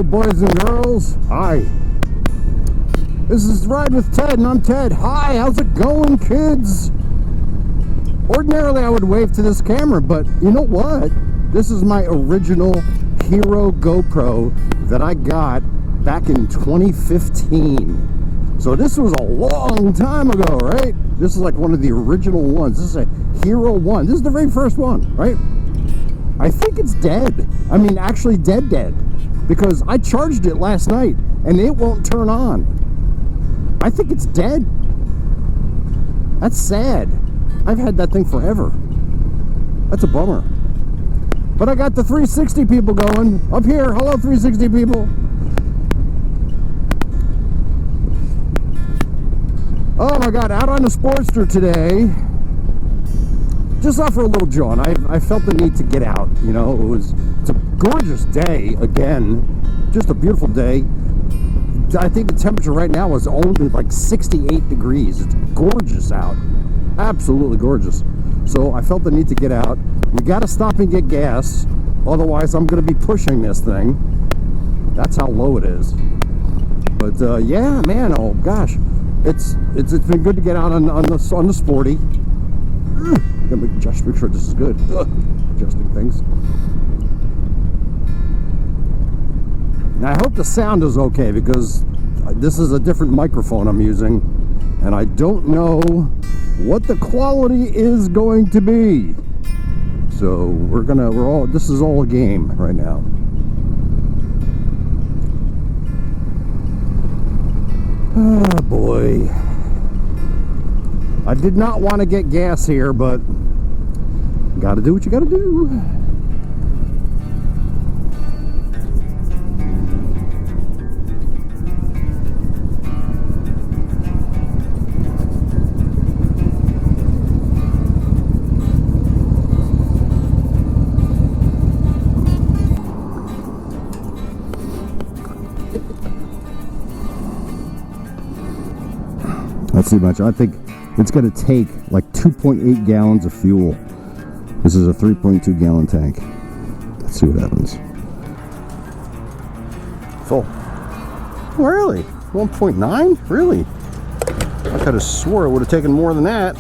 Hello, boys and girls. Hi. This is Ride with Ted, and I'm Ted. Hi, how's it going, kids? Ordinarily, I would wave to this camera, but you know what? This is my original Hero GoPro that I got back in 2015. So this was a long time ago, right? This is like one of the original ones. This is a Hero 1. This is the very first one, right? I think it's dead. I mean, actually dead, because I charged it last night and it won't turn on. I think it's dead. That's sad. I've had that thing forever. That's a bummer. But I got the 360 people going up here. Hello, 360 people. Oh my God, out on the Sportster today. Just off for a little jaunt. I felt the need to get out. You know, it's a gorgeous day again. Just a beautiful day. I think the temperature right now is only like 68 degrees. It's gorgeous out. Absolutely gorgeous. So I felt the need to get out. We got to stop and get gas. Otherwise, I'm going to be pushing this thing. That's how low it is. But yeah, man. Oh gosh, it's been good to get out on the Sporty. Let me just make sure this is good. Adjusting things. Now I hope the sound is okay, because this is a different microphone I'm using, and I don't know what the quality is going to be. So this is all a game right now. Oh boy. I did not want to get gas here, but gotta do what you gotta do. Let's see much. I think it's going to take like 2.8 gallons of fuel. This is a 3.2 gallon tank. Let's see what happens. Full. Really? 1.9? Really? I could have swore it would have taken more than that.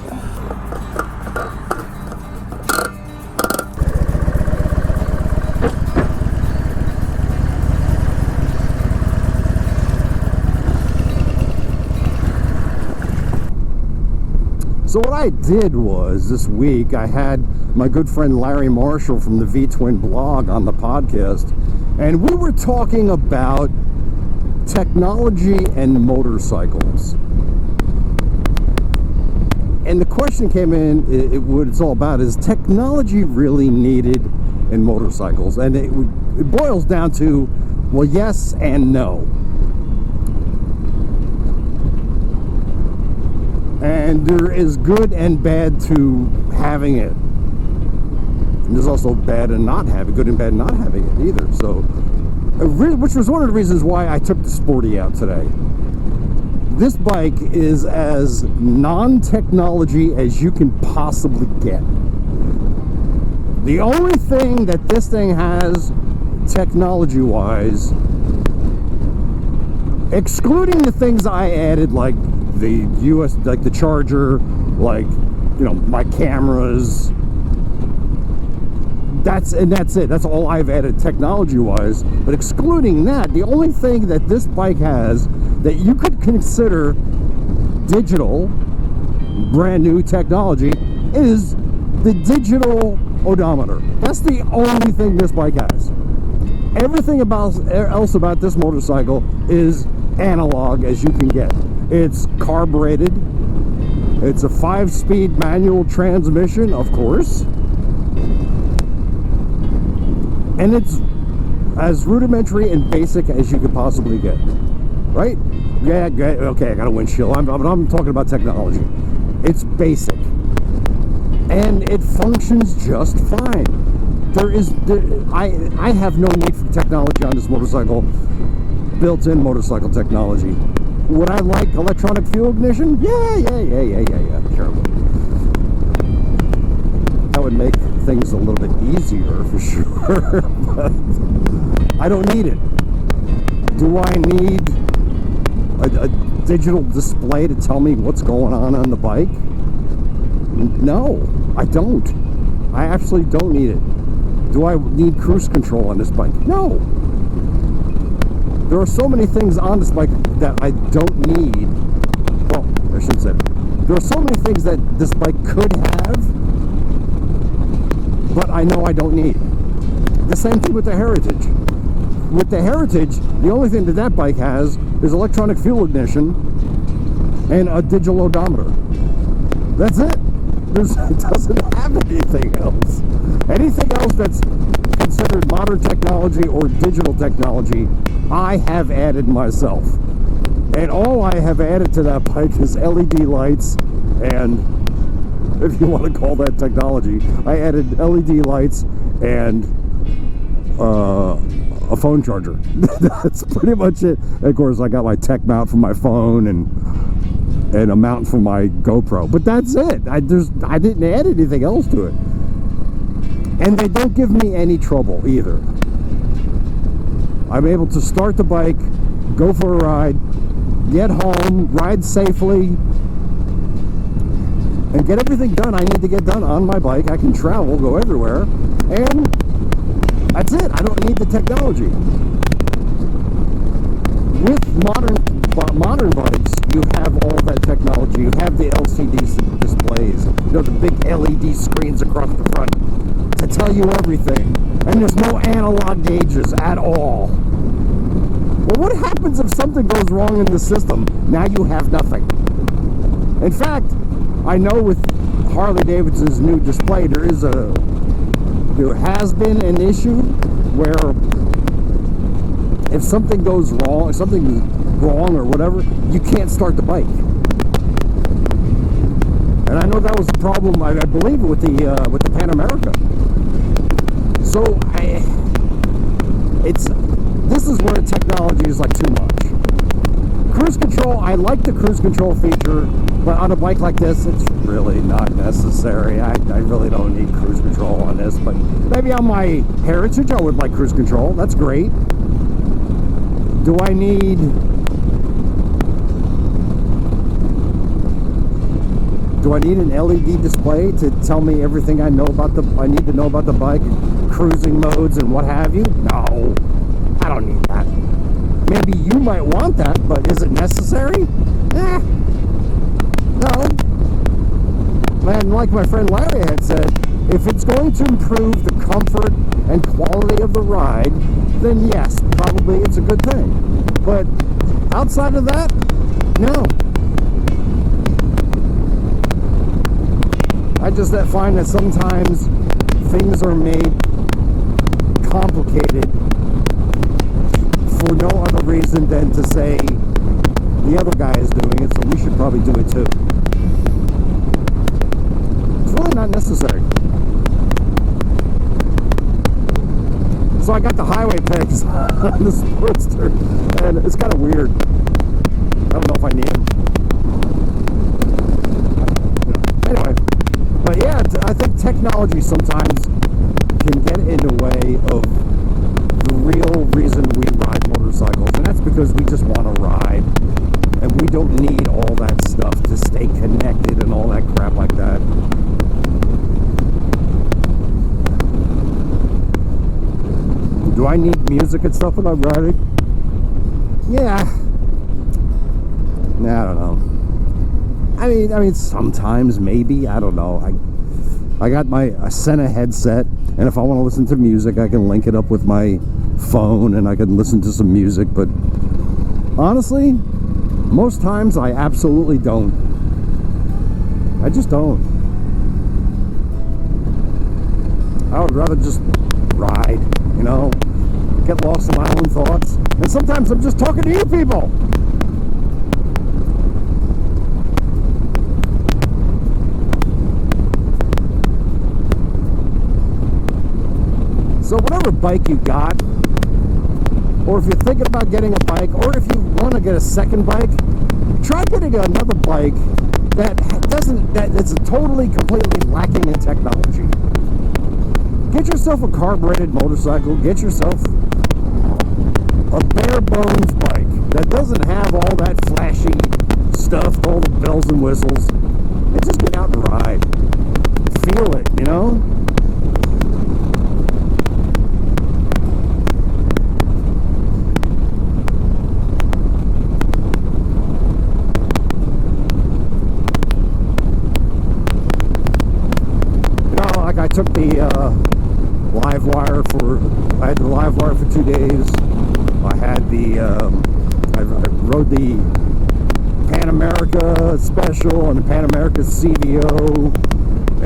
So what I did was, this week, I had my good friend Larry Marshall from the V-Twin blog on the podcast, and we were talking about technology and motorcycles. And the question came in, what it's all about, is technology really needed in motorcycles? And it boils down to, well, yes and no. And there is good and bad to having it. And there's also bad and not having, good and bad not having it either. So, which was one of the reasons why I took the Sporty out today. This bike is as non-technology as you can possibly get. The only thing that this thing has, technology-wise, excluding the things I added, like the like the charger, like, you know, my cameras, that's it. That's all I've added technology wise. But excluding that, the only thing that this bike has that you could consider digital, brand new technology, is the digital odometer. That's the only thing this bike has. Everything else about this motorcycle is analog as you can get. It's carbureted. It's a 5-speed manual transmission, of course. And it's as rudimentary and basic as you could possibly get. Right? Yeah, okay, I got a windshield. I'm talking about technology. It's basic. And it functions just fine. I have no need for technology on this motorcycle. Built-in motorcycle technology. Would I like electronic fuel ignition? Yeah, sure. That would make things a little bit easier for sure, but I don't need it. Do I need a digital display to tell me what's going on the bike? No, I don't. I absolutely don't need it. Do I need cruise control on this bike? No. There are so many things on this bike that I don't need. Well, I shouldn't say that. There are so many things that this bike could have, but I know I don't need. The same thing with the Heritage. With the Heritage, the only thing that bike has is electronic fuel ignition and a digital odometer. That's it. It doesn't have anything else. Anything else that's considered modern technology or digital technology, I have added myself. And all I have added to that bike is LED lights, and if you want to call that technology, I added LED lights and a phone charger. That's pretty much it. And of course, I got my Techmount for my phone and a mount for my GoPro. But that's it. I didn't add anything else to it. And they don't give me any trouble either. I'm able to start the bike, go for a ride, get home, ride safely, and get everything done I need to get done on my bike. I can travel, go everywhere, and that's it. I don't need the technology. With modern bikes, you have all that technology. You have the LCD displays, you know, the big LED screens across the front to tell you everything. And there's no analog gauges at all. Well, what happens if something goes wrong in the system? Now you have nothing. In fact, I know with Harley Davidson's new display, there has been an issue where if something goes wrong, if something's wrong or whatever, you can't start the bike. And I know that was a problem, I believe, with the Pan America. So this is where technology is like too much. Cruise control, I like the cruise control feature, but on a bike like this, it's really not necessary. I really don't need cruise control on this, but maybe on my Heritage I would like cruise control. That's great. Do I need an LED display to tell me everything I need to know about the bike, cruising modes and what have you? No, I don't need that. Maybe you might want that, but is it necessary? No. And like my friend Larry had said, if it's going to improve the comfort and quality of the ride, then yes, probably it's a good thing. But outside of that, no. I just find that sometimes things are made complicated for no other reason than to say the other guy is doing it, so we should probably do it too. It's really not necessary. So I got the highway pegs on the Sportster, and it's kind of weird. I don't know if I need them. Anyway, but yeah, I think technology sometimes can get in the way of the real reason we ride motorcycles, and that's because we just want to ride, and we don't need all that stuff to stay connected and all that crap like that. Do I need music and stuff when I'm riding? Yeah. Nah, I don't know. I mean, sometimes maybe. I don't know. I got my Sena headset, and if I want to listen to music, I can link it up with my phone, and I can listen to some music. But honestly, most times I absolutely don't. I just don't. I would rather just ride, you know, get lost in my own thoughts. And sometimes I'm just talking to you people. So whatever bike you got, or if you're thinking about getting a bike, or if you want to get a second bike, try getting another bike that's totally, completely lacking in technology. Get yourself a carbureted motorcycle, get yourself a bare bones bike that doesn't have all that flashy stuff, all the bells and whistles, and just get out and ride. Feel it, you know? Like I took the live wire I had the live wire for 2 days. I had I rode the Pan America Special and the Pan America CVO,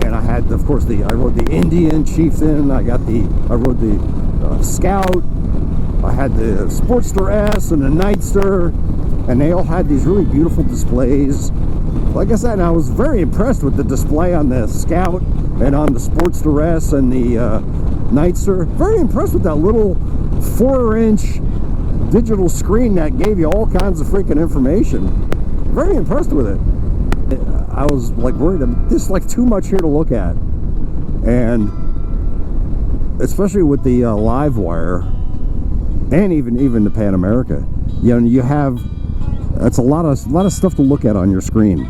and I had, of course, I rode the Indian Chieftain. I rode the Scout. I had the Sportster S and the Nightster, and they all had these really beautiful displays. Like I said, I was very impressed with the display on the Scout and on the Sportster S and the Nightster. Very impressed with that little 4-inch digital screen that gave you all kinds of freaking information. Very impressed with it. I was like worried, this is like too much here to look at. And especially with the live wire and even the Pan America, you know, you have, that's a lot of stuff to look at on your screen.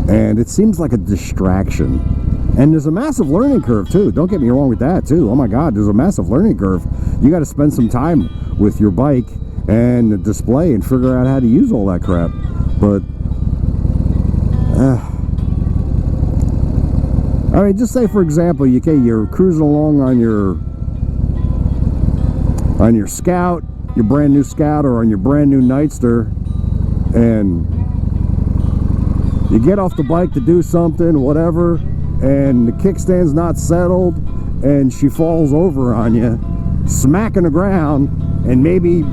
And it seems like a distraction. And there's a massive learning curve too. Don't get me wrong with that too. Oh my God, there's a massive learning curve. You got to spend some time with your bike and the display and figure out how to use all that crap. But I mean, just say for example, you're cruising along on your Scout, your brand new Scout, or on your brand new Nightster, and you get off the bike to do something, whatever, and the kickstand's not settled, and she falls over on you, smacking the ground, and maybe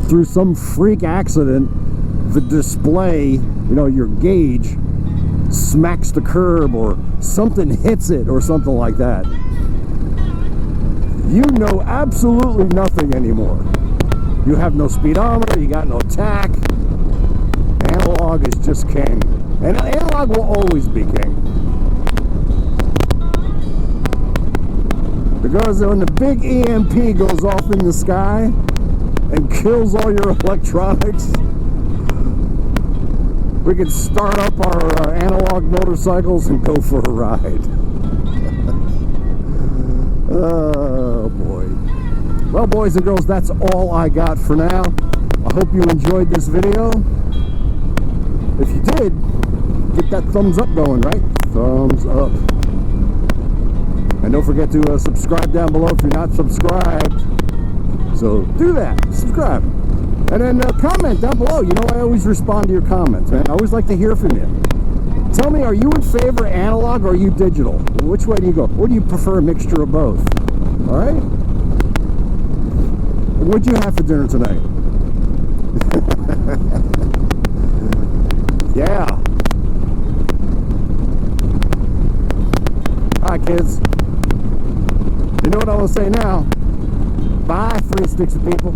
through some freak accident, the display, you know, your gauge, smacks the curb, or something hits it, or something like that. You know absolutely nothing anymore. You have no speedometer, you got no tach. Analog is just king. And analog will always be king. Because when the big EMP goes off in the sky and kills all your electronics, we can start up our analog motorcycles and go for a ride. Oh boy. Well, boys and girls, that's all I got for now. I hope you enjoyed this video. If you did, get that thumbs up going, right? Thumbs up. And don't forget to subscribe down below if you're not subscribed. So do that, subscribe. And then comment down below. You know, I always respond to your comments, man. I always like to hear from you. Tell me, are you in favor of analog or are you digital? Which way do you go? Or do you prefer a mixture of both? All right? What'd you have for dinner tonight? Yeah. All right, kids. You know what I want to say now? Bye, 360 people.